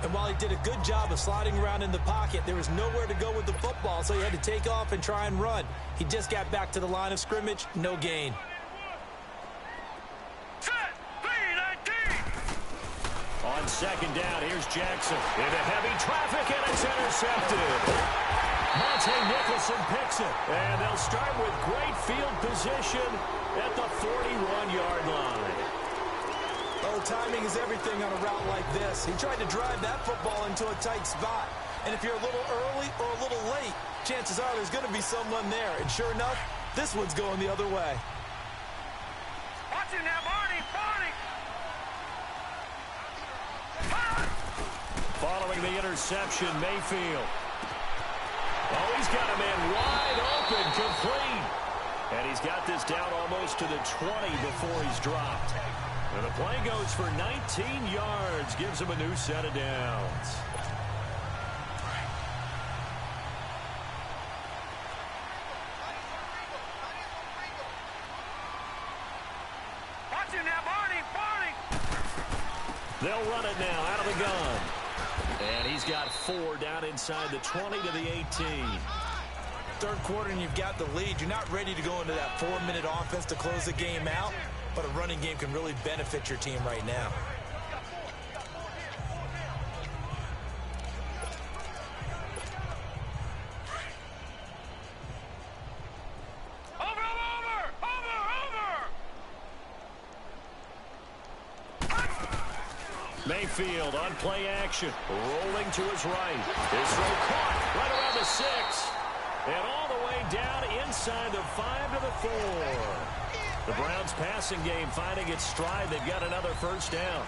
And while he did a good job of sliding around in the pocket, there was nowhere to go with the football, so he had to take off and try and run. He just got back to the line of scrimmage, no gain. On 2nd down, here's Jackson. Into heavy traffic, and it's intercepted. Monte Nicholson picks it, and they'll start with great field position at the 41-yard line. Oh, timing is everything on a route like this. He tried to drive that football into a tight spot, and if you're a little early or a little late, chances are there's going to be someone there, and sure enough, this one's going the other way. Watch it now, Barney! Following the interception, Mayfield. Oh, he's got a man wide open, complete. And he's got this down almost to the 20 before he's dropped. And the play goes for 19 yards, gives him a new set of downs. Watch it now, Barney! They'll run it now out of the gun. And he's got 4 down inside the 20 to the 18. Third quarter and you've got the lead. You're not ready to go into that 4-minute offense to close the game out, but a running game can really benefit your team right now. Mayfield on play action, rolling to his right. His throw caught right around the 6. And all the way down inside the 5 to the 4. The Browns passing game finding its stride. They've got another first down.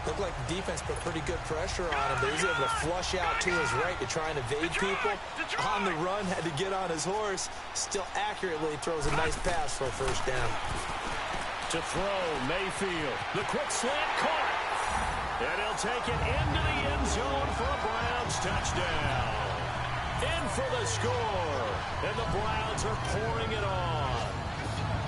Looked like the defense put pretty good pressure on him, but he's able to flush out to his right to try and evade people. On the run, had to get on his horse. Still accurately throws a nice pass for a first down. To throw, Mayfield. The quick slant caught. And he'll take it into the end zone for a Browns touchdown. In for the score. And the Browns are pouring it on.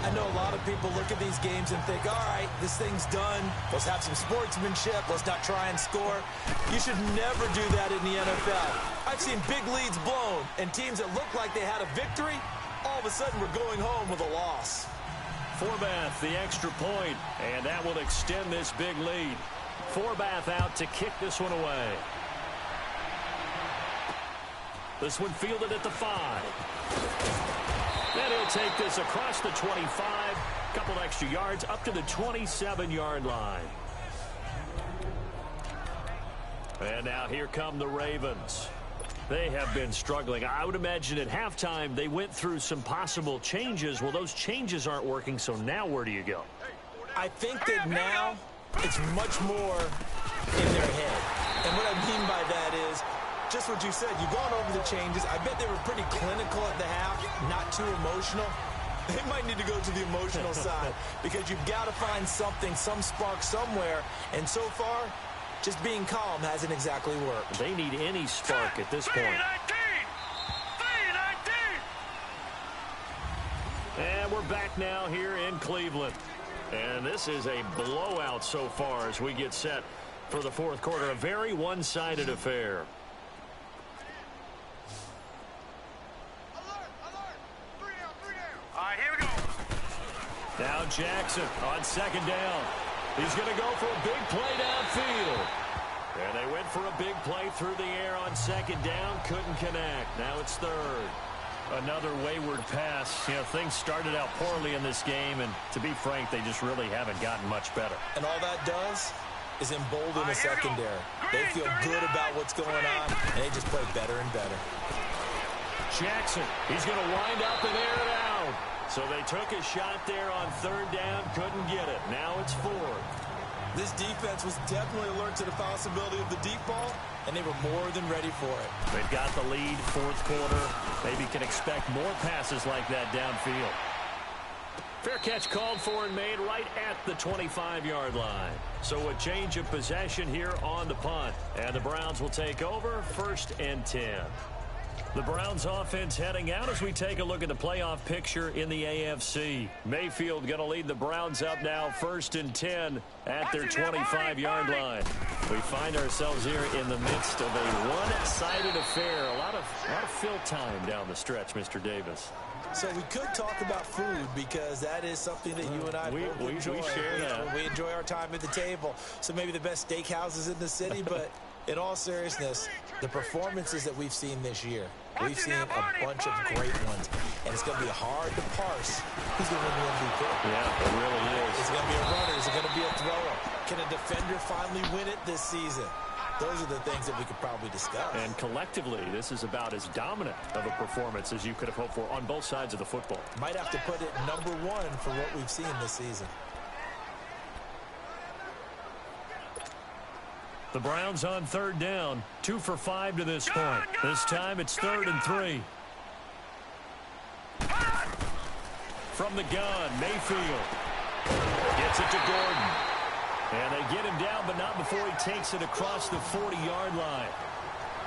I know a lot of people look at these games and think, all right, this thing's done. Let's have some sportsmanship. Let's not try and score. You should never do that in the NFL. I've seen big leads blown, and teams that look like they had a victory, all of a sudden we're going home with a loss. Forbath, the extra point, and that will extend this big lead. Forbath out to kick this one away. This one fielded at the 5. And he'll take this across the 25. A couple extra yards up to the 27-yard line. And now here come the Ravens. They have been struggling. I would imagine at halftime they went through some possible changes. Well, those changes aren't working, so now where do you go? I think that now it's much more in their head. And what I mean by that is just what you said. You've gone over the changes. I bet they were pretty clinical at the half, not too emotional. They might need to go to the emotional side because you've got to find something, some spark somewhere. And so far, just being calm hasn't exactly worked. They need any spark at this point. $3.19! And we're back now here in Cleveland. And this is a blowout so far as we get set for the fourth quarter. A very one-sided affair. All right, here we go. Now Jackson on second down. He's going to go for a big play downfield. And they went for a big play through the air on second down. Couldn't connect. Now it's third. Another wayward pass. You know, things started out poorly in this game, and to be frank, they just really haven't gotten much better. And all that does is embolden the secondary. They feel good about what's going on, and they just play better and better. Jackson, he's going to wind up and air it out. So they took a shot there on third down, couldn't get it. Now it's fourth. This defense was definitely alert to the possibility of the deep ball, and they were more than ready for it. They've got the lead, fourth quarter. Maybe can expect more passes like that downfield. Fair catch called for and made right at the 25-yard line. So a change of possession here on the punt. And the Browns will take over, 1st and 10. The Browns offense heading out as we take a look at the playoff picture in the AFC. Mayfield going to lead the Browns up now, 1st and 10 at their 25-yard line. We find ourselves here in the midst of a one-sided affair. A lot of fill time down the stretch, Mr. Davis. So we could talk about food because that is something that you and I both enjoy. We share that. We enjoy our time at the table. So maybe the best steakhouses in the city, but in all seriousness, the performances that we've seen this year, we've seen a bunch of great ones. And it's going to be hard to parse who's going to win the MVP. Yeah, it really is. Is it going to be a runner? Is it going to be a thrower? Can a defender finally win it this season? Those are the things that we could probably discuss. And collectively, this is about as dominant of a performance as you could have hoped for on both sides of the football. Might have to put it #1 for what we've seen this season. The Browns on third down, 2 for 5 to this point. This time it's 3rd and 3. From the gun, Mayfield gets it to Gordon. And they get him down, but not before he takes it across the 40-yard line.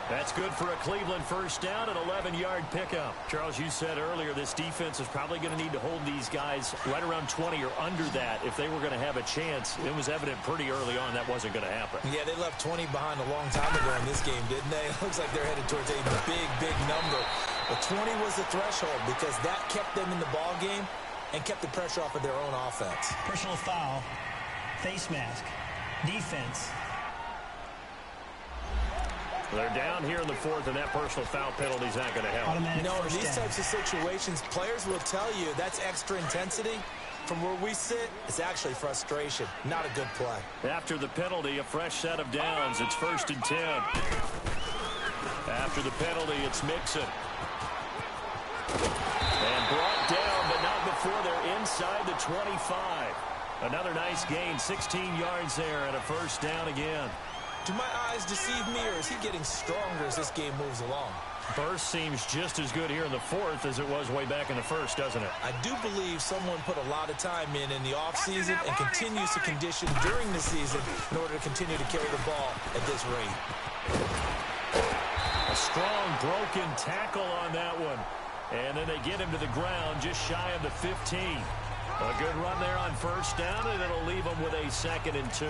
That's good for a Cleveland first down, an 11-yard pickup. Charles, you said earlier this defense is probably going to need to hold these guys right around 20 or under that if they were going to have a chance. It was evident pretty early on that wasn't going to happen. Yeah, they left 20 behind a long time ago in this game, didn't they? It looks like they're headed towards a big, big number. But 20 was the threshold because that kept them in the ball game and kept the pressure off of their own offense. Personal foul, face mask, defense. They're down here in the fourth, and that personal foul penalty is not going to help. No, in these types of situations, players will tell you that's extra intensity. From where we sit, it's actually frustration. Not a good play. After the penalty, a fresh set of downs. It's 1st and 10. After the penalty, it's Mixon. And brought down, but not before they're inside the 25. Another nice gain, 16 yards there, and a first down again. Do my eyes deceive me, or is he getting stronger as this game moves along? Burst seems just as good here in the fourth as it was way back in the first, doesn't it? I do believe someone put a lot of time in the offseason and continues to condition during the season in order to continue to carry the ball at this rate. A strong broken tackle on that one. And then they get him to the ground just shy of the 15. A good run there on first down, and it'll leave them with a 2nd and 2.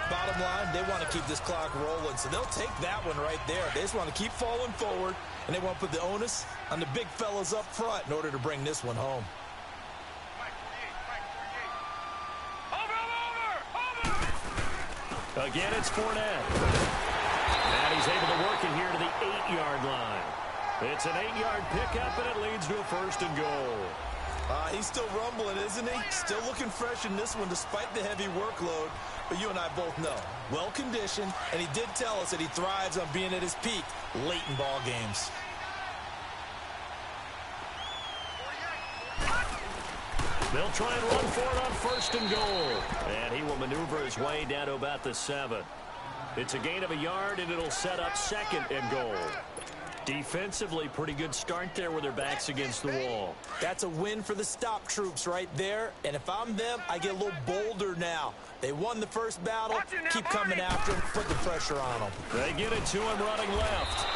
Bottom line, they want to keep this clock rolling, so they'll take that one right there. They just want to keep falling forward, and they want to put the onus on the big fellas up front in order to bring this one home. Again, it's Fournette. And he's able to work it here to the 8-yard line. It's an 8-yard pickup, and it leads to a 1st and goal. He's still rumbling, isn't he? Still looking fresh in this one despite the heavy workload. But you and I both know, well-conditioned, and he did tell us that he thrives on being at his peak late in ball games. They'll try and run for it on 1st and goal. And he will maneuver his way down to about the 7. It's a gain of a yard, and it'll set up 2nd and goal. Defensively, pretty good start there with their backs against the wall. That's a win for the stop troops right there. And if I'm them, I get a little bolder now. They won the first battle. Keep coming after him. Put the pressure on him. They get it to him running left.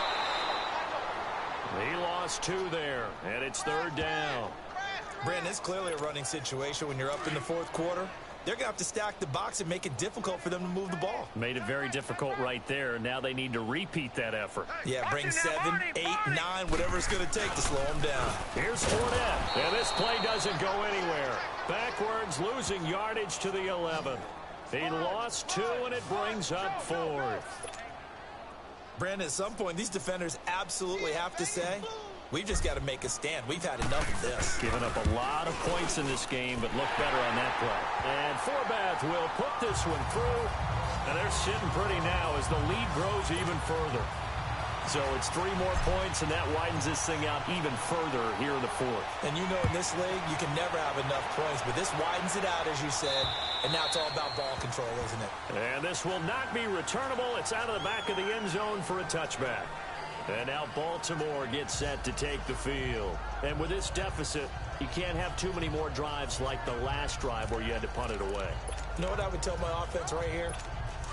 He lost 2 there, and it's 3rd down. Brandon, it's clearly a running situation when you're up in the fourth quarter. They're going to have to stack the box and make it difficult for them to move the ball. Made it very difficult right there. Now they need to repeat that effort. Yeah, bring 7, 8, 9, whatever it's going to take to slow them down. Here's Fournette. And this play doesn't go anywhere. Backwards, losing yardage to the 11. He lost 2, and it brings up 4th. Brandon, at some point, these defenders absolutely have to say, we've just got to make a stand. We've had enough of this. Giving up a lot of points in this game, but look better on that play. And Forbath will put this one through. And they're sitting pretty now as the lead grows even further. So it's 3 more points, and that widens this thing out even further here in the fourth. And you know in this league, you can never have enough points, but this widens it out, as you said, and now it's all about ball control, isn't it? And this will not be returnable. It's out of the back of the end zone for a touchback. And now Baltimore gets set to take the field. And with this deficit, you can't have too many more drives like the last drive where you had to punt it away. You know what I would tell my offense right here?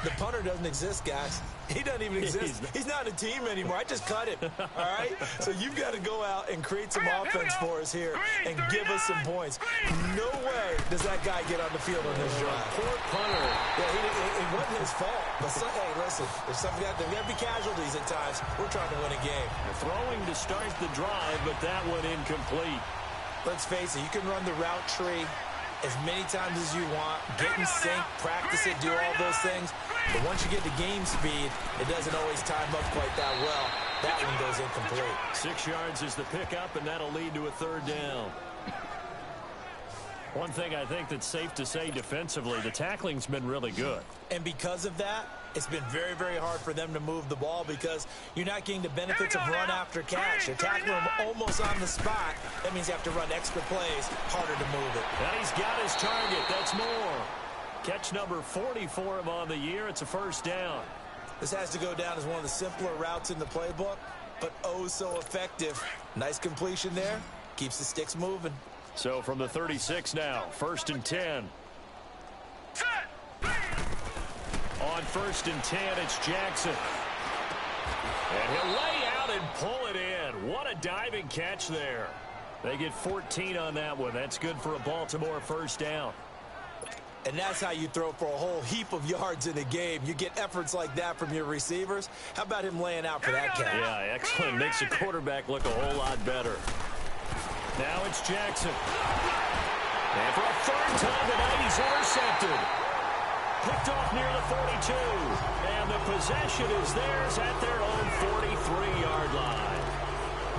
The punter doesn't exist, guys. He doesn't even exist. He's not a team anymore. I just cut him, all right? So you've got to go out and create some offense for us here and give us some points. No way does that guy get on the field on this drive. Poor punter. Yeah, it wasn't his fault. But, hey, listen, there's got to be casualties at times. We're trying to win a game. Throwing to start the drive, but that one incomplete. Let's face it, you can run the route tree as many times as you want, get in sync, practice it, do all those things. But once you get to game speed, it doesn't always time up quite that well. That one goes incomplete. 6 yards is the pickup, and that'll lead to a 3rd down. One thing I think that's safe to say defensively, the tackling's been really good. And because of that, it's been very, very hard for them to move the ball because you're not getting the benefits of run after catch. You're tackling them almost on the spot. That means you have to run extra plays, harder to move it. And he's got his target. That's more. Catch number 40 for him on the year. It's a 1st down. This has to go down as one of the simpler routes in the playbook, but oh so effective. Nice completion there. Keeps the sticks moving. So from the 36 now, 1st and 10. On 1st and 10, it's Jackson. And he'll lay out and pull it in. What a diving catch there. They get 14 on that one. That's good for a Baltimore 1st down. And that's how you throw for a whole heap of yards in a game. You get efforts like that from your receivers. How about him laying out for that catch? Yeah, excellent. Makes the quarterback look a whole lot better. Now it's Jackson. And for a 3rd time tonight, he's intercepted. Picked off near the 42. And the possession is theirs at their own 43-yard line.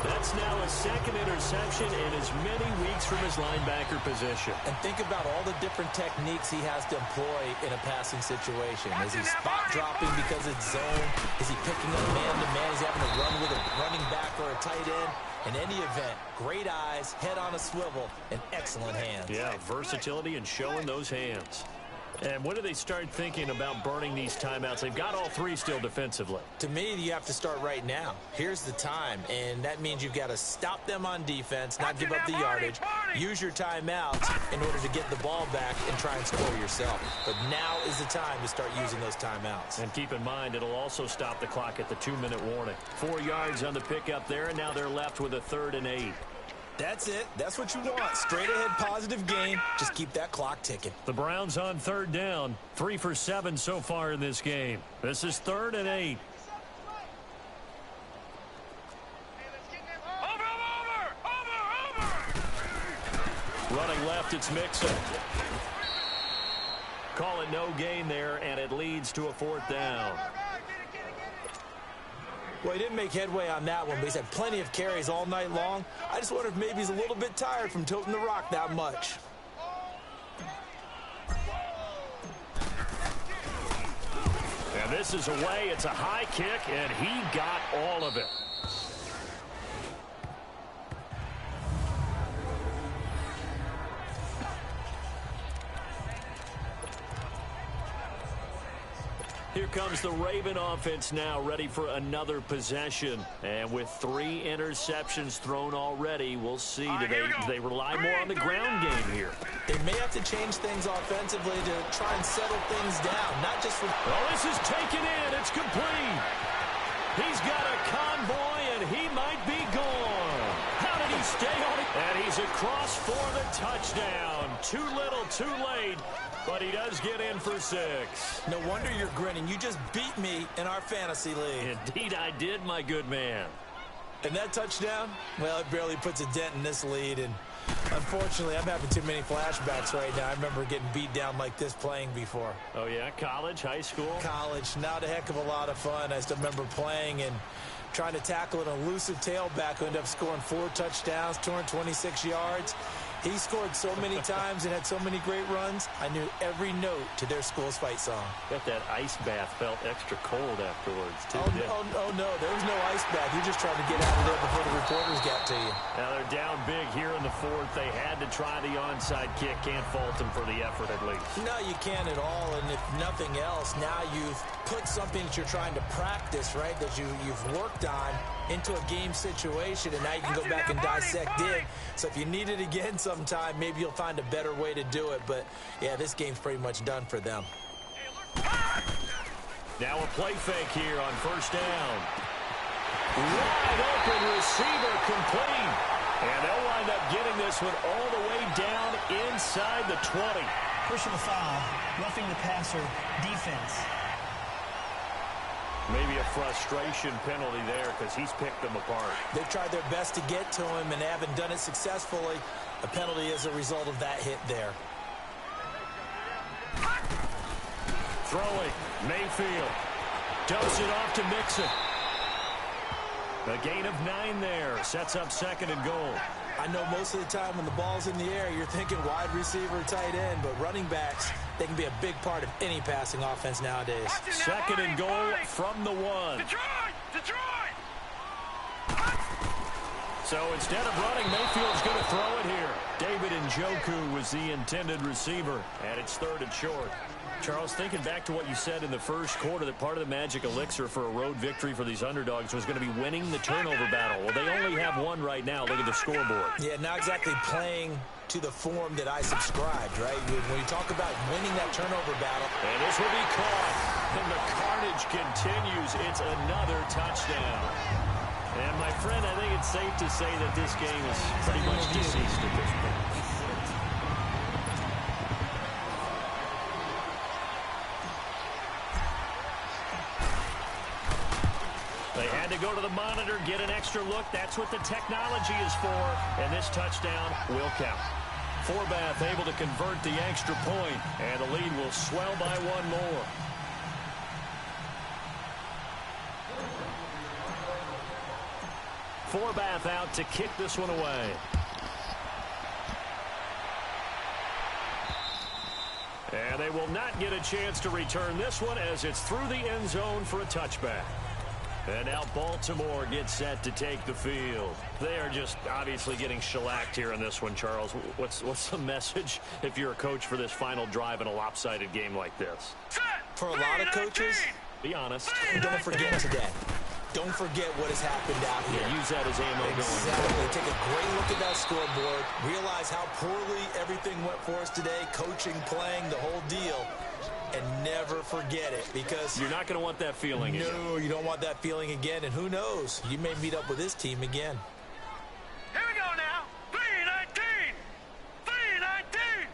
That's now a 2nd interception in as many weeks from his linebacker position. And think about all the different techniques he has to employ in a passing situation. Is he spot dropping because it's zone? Is he picking up man-to-man? Is he having to run with a running back or a tight end? In any event, great eyes, head on a swivel, and excellent hands. Yeah, versatility and showing those hands. And when do they start thinking about burning these timeouts? They've got all 3 still defensively. To me, you have to start right now. Here's the time, and that means you've got to stop them on defense, not give up the yardage, use your timeouts in order to get the ball back and try and score yourself. But now is the time to start using those timeouts. And keep in mind, it'll also stop the clock at the 2-minute warning. 4 yards on the pickup there, and now they're left with a 3rd and 8. That's it. That's what you want. Straight ahead positive game. Just keep that clock ticking. The Browns on 3rd down. 3 for 7 so far in this game. This is 3rd and 8. Over! Running left, it's Mixon. Call it no gain there, and it leads to a 4th down. Well, he didn't make headway on that one, but he's had plenty of carries all night long. I just wonder if maybe he's a little bit tired from toting the rock that much. And this is away. It's a high kick, and he got all of it. Here comes the Raven offense now, ready for another possession. And with 3 interceptions thrown already, we'll see. Do they rely more on the ground game here? They may have to change things offensively to try and settle things down, not just with... Oh, this is taken in. It's complete. He's got a convoy, and he might be gone. How did he he stay on it? And he's across for the touchdown. Too little, too late, but he does get in for 6. No wonder you're grinning. You just beat me in our fantasy league. Indeed I did, my good man. And that touchdown, well, it barely puts a dent in this lead. And unfortunately, I'm having too many flashbacks right now. I remember getting beat down like this playing before. Oh, yeah? College, high school? College. Not a heck of a lot of fun. I still remember playing and trying to tackle an elusive tailback who ended up scoring 4 touchdowns, 226 yards. He scored so many times and had so many great runs, I knew every note to their school's fight song. Bet that ice bath felt extra cold afterwards, too. Oh, no, there was no ice bath. You're just trying to get out of there before the reporters got to you. Now they're down big here in the 4th. They had to try the onside kick. Can't fault them for the effort, at least. No, you can't at all, and if nothing else, now you've put something that you're trying to practice, right, that you've worked on into a game situation, and now you can go back and dissect it. So if you need it again sometime, maybe you'll find a better way to do it. But, yeah, this game's pretty much done for them. Now a play fake here on 1st down. Wide open receiver complete. And they'll wind up getting this one all the way down inside the 20. Personal foul, roughing the passer, defense. Maybe a frustration penalty there because he's picked them apart. They've tried their best to get to him and haven't done it successfully. A penalty as a result of that hit there. Throwing, Mayfield. Dumps it off to Mixon. A gain of 9 there. Sets up 2nd and goal. I know most of the time when the ball's in the air, you're thinking wide receiver, tight end, but running backs, they can be a big part of any passing offense nowadays. 2nd and goal from the 1. Detroit! So instead of running, Mayfield's going to throw it here. David Njoku was the intended receiver, and it's 3rd and short. Charles, thinking back to what you said in the 1st quarter, that part of the magic elixir for a road victory for these underdogs was going to be winning the turnover battle. Well, they only have one right now. Look at the scoreboard. Yeah, not exactly playing to the form that I subscribed, right? When you talk about winning that turnover battle. And this will be caught. And the carnage continues. It's another touchdown. And, my friend, I think it's safe to say that this game is pretty much deceased at this point. They had to go to the monitor, get an extra look. That's what the technology is for. And this touchdown will count. Forbath able to convert the extra point, and the lead will swell by 1 more. Forbath out to kick this one away. And they will not get a chance to return this one as it's through the end zone for a touchback. And now Baltimore gets set to take the field. They are just obviously getting shellacked here in this one, Charles. What's the message if you're a coach for this final drive in a lopsided game like this? For a lot of coaches, be honest. Don't forget today. Don't forget what has happened out here. Yeah, use that as ammo going. Exactly. Take a great look at that scoreboard. Realize how poorly everything went for us today. Coaching, playing, the whole deal. And never forget it, because you're not going to want that feeling again. No, you don't want that feeling again. And who knows? You may meet up with this team again. Here we go now. 3-19. 3-19.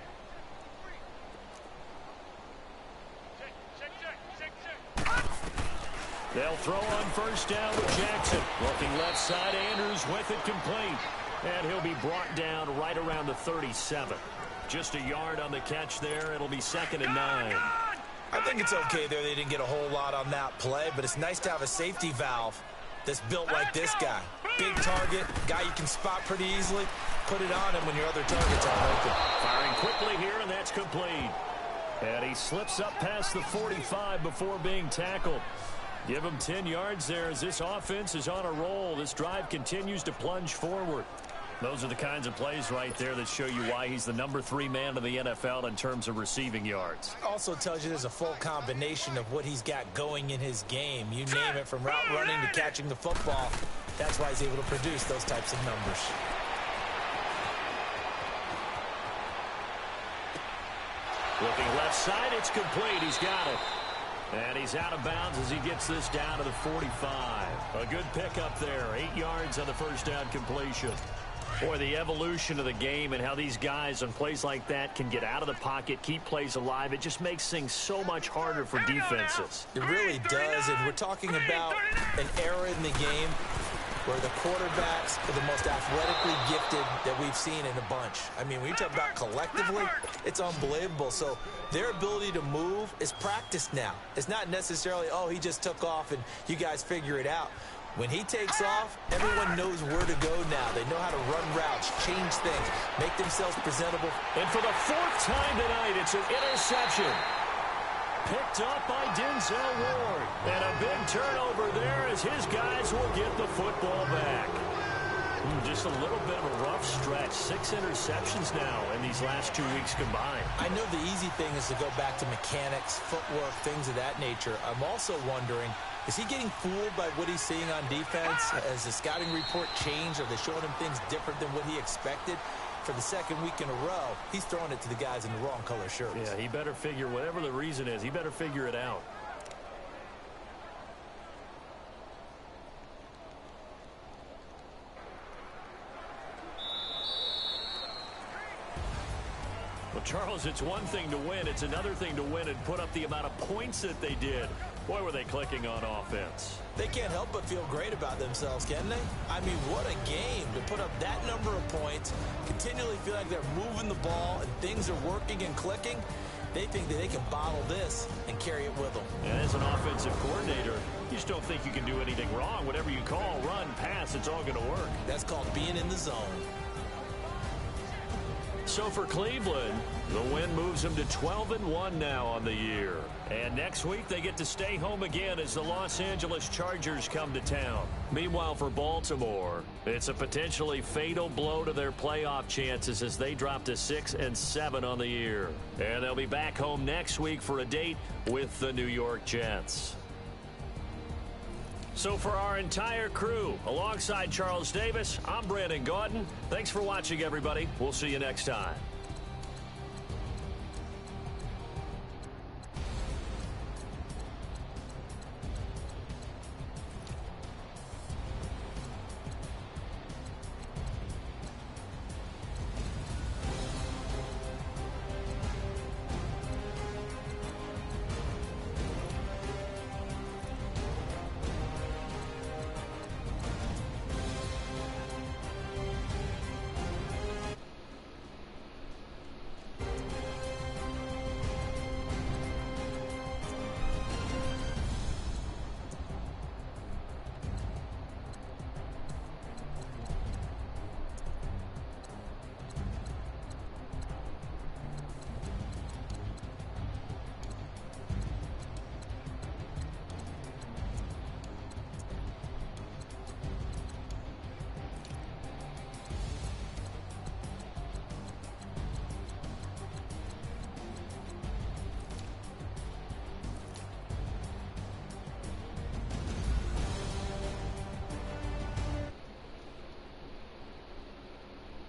They'll throw on 1st down with Jackson. Looking left side, Andrews with it complete. And he'll be brought down right around the 37. Just a yard on the catch there. It'll be 2nd and 9. I think it's okay there. They didn't get a whole lot on that play, but it's nice to have a safety valve that's built like this guy. Big target, guy you can spot pretty easily. Put it on him when your other targets are open. Firing quickly here, and that's complete. And he slips up past the 45 before being tackled. Give him 10 yards there as this offense is on a roll. This drive continues to plunge forward. Those are the kinds of plays right there that show you why he's the number 3 man in the NFL in terms of receiving yards. Also tells you there's a full combination of what he's got going in his game. You name it, from route running to catching the football. That's why he's able to produce those types of numbers. Looking left side, it's complete. He's got it. And he's out of bounds as he gets this down to the 45. A good pickup there. 8 yards on the 1st down completion. Boy, the evolution of the game and how these guys on plays like that can get out of the pocket, keep plays alive, it just makes things so much harder for defenses. It really does, and we're talking about an era in the game where the quarterbacks are the most athletically gifted that we've seen in a bunch. I mean, when you talk about collectively, it's unbelievable. So their ability to move is practiced now. It's not necessarily, oh, he just took off and you guys figure it out. When he takes off, everyone knows where to go now. They know how to run routes, change things, make themselves presentable. And for the 4th time tonight, it's an interception. Picked up by Denzel Ward. And a big turnover there as his guys will get the football back. Just a little bit of a rough stretch. 6 interceptions now in these last 2 weeks combined. I know the easy thing is to go back to mechanics, footwork, things of that nature. I'm also wondering, is he getting fooled by what he's seeing on defense? Has the scouting report changed? Are they showing him things different than what he expected? For the 2nd week in a row, he's throwing it to the guys in the wrong color shirts. Yeah, he better figure, whatever the reason is, he better figure it out. Well, Charles, it's one thing to win. It's another thing to win and put up the amount of points that they did. Boy, were they clicking on offense. They can't help but feel great about themselves, can they? I mean, what a game to put up that number of points, continually feel like they're moving the ball and things are working and clicking. They think that they can bottle this and carry it with them. And as an offensive coordinator, you just don't think you can do anything wrong. Whatever you call, run, pass, it's all going to work. That's called being in the zone. So for Cleveland, the win moves them to 12-1 now on the year. And next week, they get to stay home again as the Los Angeles Chargers come to town. Meanwhile, for Baltimore, it's a potentially fatal blow to their playoff chances as they drop to 6-7 on the year. And they'll be back home next week for a date with the New York Jets. So for our entire crew, alongside Charles Davis, I'm Brandon Gaudin. Thanks for watching, everybody. We'll see you next time.